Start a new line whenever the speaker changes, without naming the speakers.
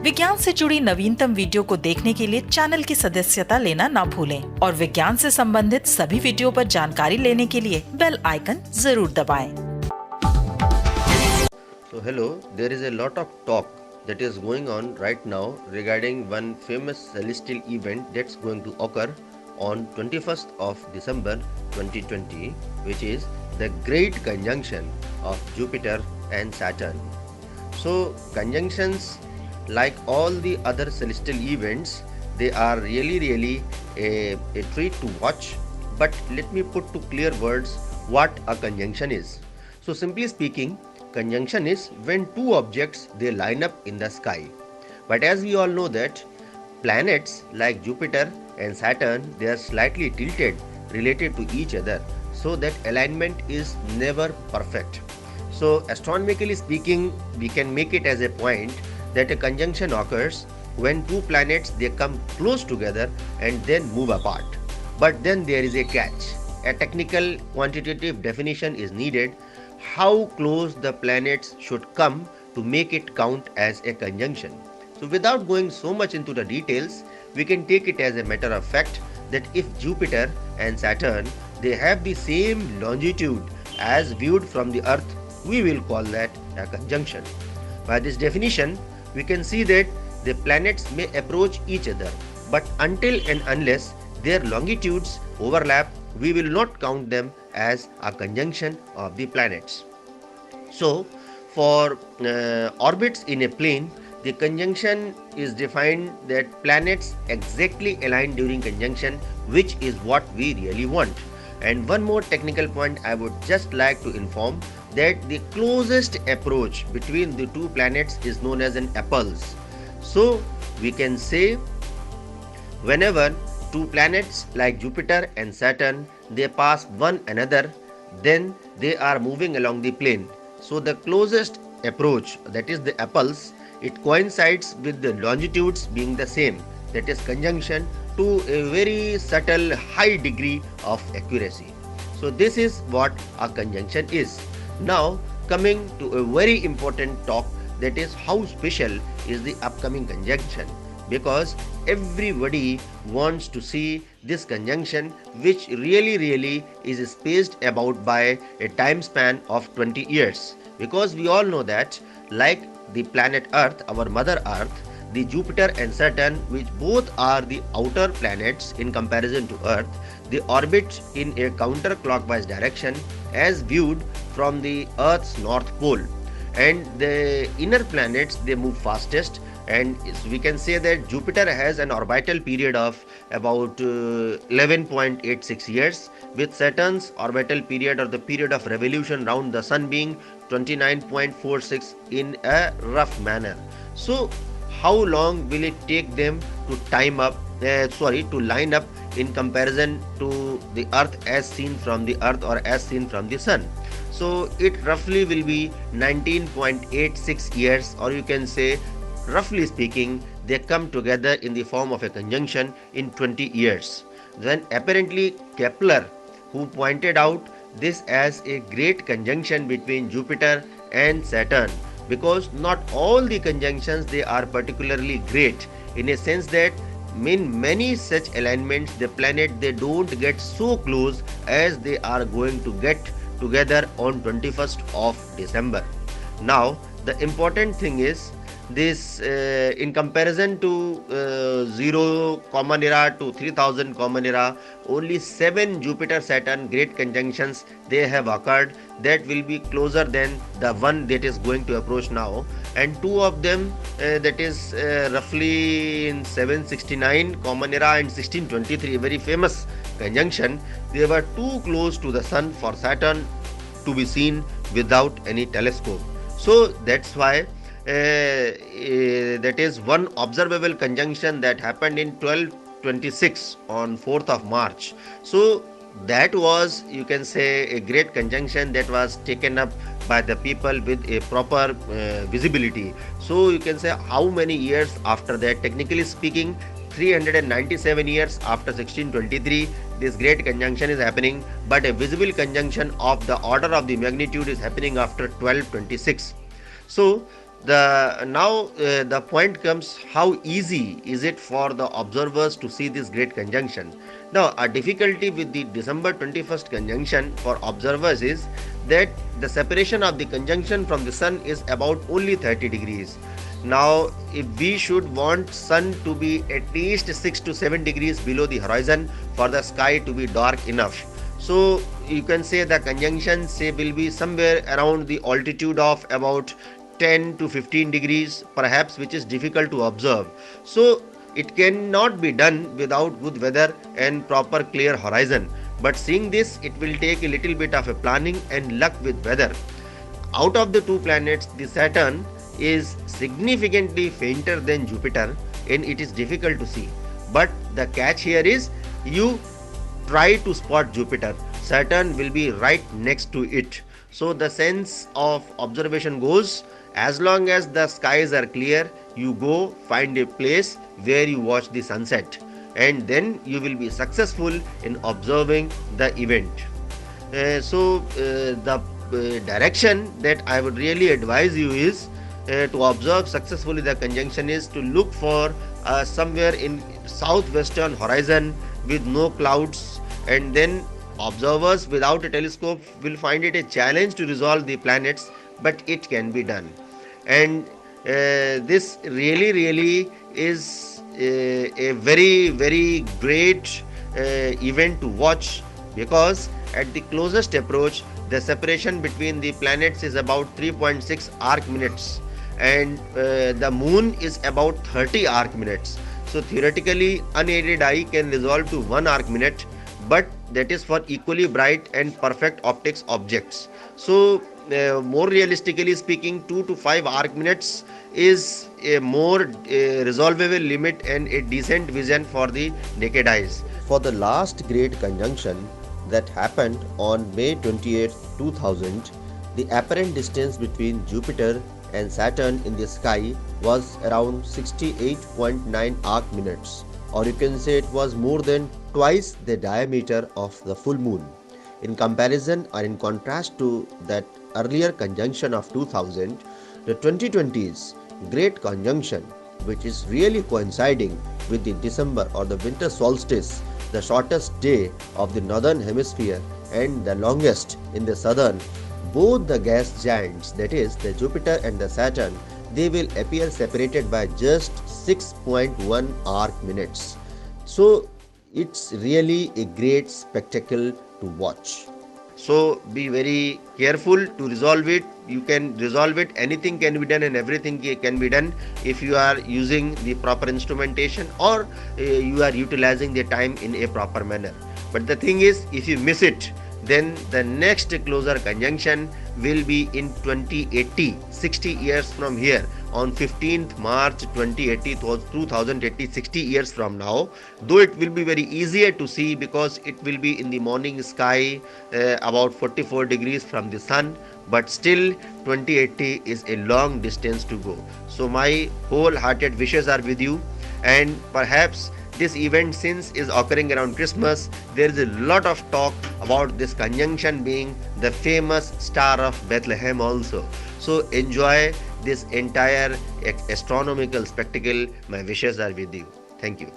विज्ञान से जुड़ी नवीनतम वीडियो को देखने के लिए चैनल की सदस्यता लेना ना भूलें और विज्ञान से संबंधित सभी वीडियो पर जानकारी लेने के लिए बेल आइकन जरूर दबाएं।
So hello, there is a lot of talk that is going on right now regarding one famous celestial event that's going to occur on 21st of December 2020, which is the Great Conjunction of Jupiter and Saturn. So conjunctions, like all the other celestial events, they are really a treat to watch. But let me put to clear words what a conjunction is. So simply speaking, conjunction is when two objects they line up in the sky. But as we all know that planets like Jupiter and Saturn, they are slightly tilted related to each other, so that alignment is never perfect. So astronomically speaking, we can make it as a point that a conjunction occurs when two planets they come close together and then move apart. But then there is a catch. A technical quantitative definition is needed how close the planets should come to make it count as a conjunction. So without going so much into the details, we can take it as a matter of fact that if Jupiter and Saturn they have the same longitude as viewed from the Earth, we will call that a conjunction. By this definition, we can see that the planets may approach each other, but until and unless their longitudes overlap, we will not count them as a conjunction of the planets. So, for orbits in a plane, the conjunction is defined that planets exactly align during conjunction, which is what we really want. And one more technical point I would just like to inform that the closest approach between the two planets is known as an appulse. So we can say whenever two planets like Jupiter and Saturn they pass one another, then they are moving along the plane. So the closest approach, that is the appulse, it coincides with the longitudes being the same, that is conjunction to a very subtle high degree of accuracy. So this is what a conjunction is. Now coming to a very important talk, that is how special is the upcoming conjunction, because everybody wants to see this conjunction, which really is spaced about by a time span of 20 years. Because we all know that like the planet Earth, our mother Earth, the Jupiter and Saturn, which both are the outer planets in comparison to Earth, they orbit in a counterclockwise direction as viewed from the Earth's north pole, and the inner planets they move fastest, and we can say that Jupiter has an orbital period of about 11.86 years, with Saturn's orbital period or the period of revolution round the Sun being 29.46 in a rough manner. So how long will it take them to to line up in comparison to the Earth as seen from the Earth or as seen from the Sun? So it roughly will be 19.86 years, or you can say roughly speaking they come together in the form of a conjunction in 20 years. Then apparently Kepler, who pointed out this as a great conjunction between Jupiter and Saturn, because not all the conjunctions they are particularly great, in a sense that in many such alignments the planet they don't get so close as they are going to get together on 21st of December. Now the important thing is this in comparison to 0 common era to 3000 common era, only 7 Jupiter Saturn great conjunctions they have occurred that will be closer than the one that is going to approach now, and two of them that is roughly in 769 common era and 1623, a very famous conjunction, they were too close to the Sun for Saturn to be seen without any telescope. So that's why that is one observable conjunction that happened in 1226 on 4th of March. So that was, you can say, a great conjunction that was taken up by the people with a proper visibility. So you can say how many years after that, technically speaking 397 years after 1623 this great conjunction is happening, but a visible conjunction of the order of the magnitude is happening after 1226. So The point comes, how easy is it for the observers to see this great conjunction? Now, a difficulty with the December 21st conjunction for observers is that the separation of the conjunction from the sun is about only 30 degrees. Now, if we should want sun to be at least 6 to 7 degrees below the horizon for the sky to be dark enough, so you can say the conjunction will be somewhere around the altitude of about 10 to 15 degrees perhaps, which is difficult to observe. So it cannot be done without good weather and proper clear horizon. But seeing this, it will take a little bit of a planning and luck with weather. Out of the two planets, the Saturn is significantly fainter than Jupiter and it is difficult to see. But the catch here is, you try to spot Jupiter, Saturn will be right next to it. So the sense of observation goes, as long as the skies are clear, you go find a place where you watch the sunset, and then you will be successful in observing the event. The direction that I would really advise you is to observe successfully the conjunction is to look for somewhere in southwestern horizon with no clouds, and then observers without a telescope will find it a challenge to resolve the planets, but it can be done. And this really is a very great event to watch, because at the closest approach the separation between the planets is about 3.6 arc minutes, and the moon is about 30 arc minutes. So theoretically, unaided eye can resolve to 1 arc minute, but that is for equally bright and perfect optics objects. So more realistically speaking, 2 to 5 arc minutes is a more resolvable limit and a decent vision for the naked eyes. For the last great conjunction that happened on May 28, 2000, the apparent distance between Jupiter and Saturn in the sky was around 68.9 arc minutes, or you can say it was more than twice the diameter of the full moon. In comparison, or in contrast to that earlier conjunction of 2000, the 2020's great conjunction, which is really coinciding with the December or the winter solstice, the shortest day of the northern hemisphere and the longest in the southern, both the gas giants, that is the Jupiter and the Saturn, they will appear separated by just 6.1 arc minutes. So it's really a great spectacle to watch. So be very careful to resolve it. You can resolve it, anything can be done and everything can be done if you are using the proper instrumentation, or you are utilizing the time in a proper manner. But the thing is, if you miss it, then the next closer conjunction will be in 2080, 60 years from here, on 15th March 2080, 2080, 60 years from now. Though it will be very easier to see because it will be in the morning sky, about 44 degrees from the sun, but still 2080 is a long distance to go. So my wholehearted wishes are with you, and perhaps this event, since is occurring around Christmas, there is a lot of talk about this conjunction being the famous Star of Bethlehem also. So enjoy this entire astronomical spectacle. My wishes are with you. Thank you.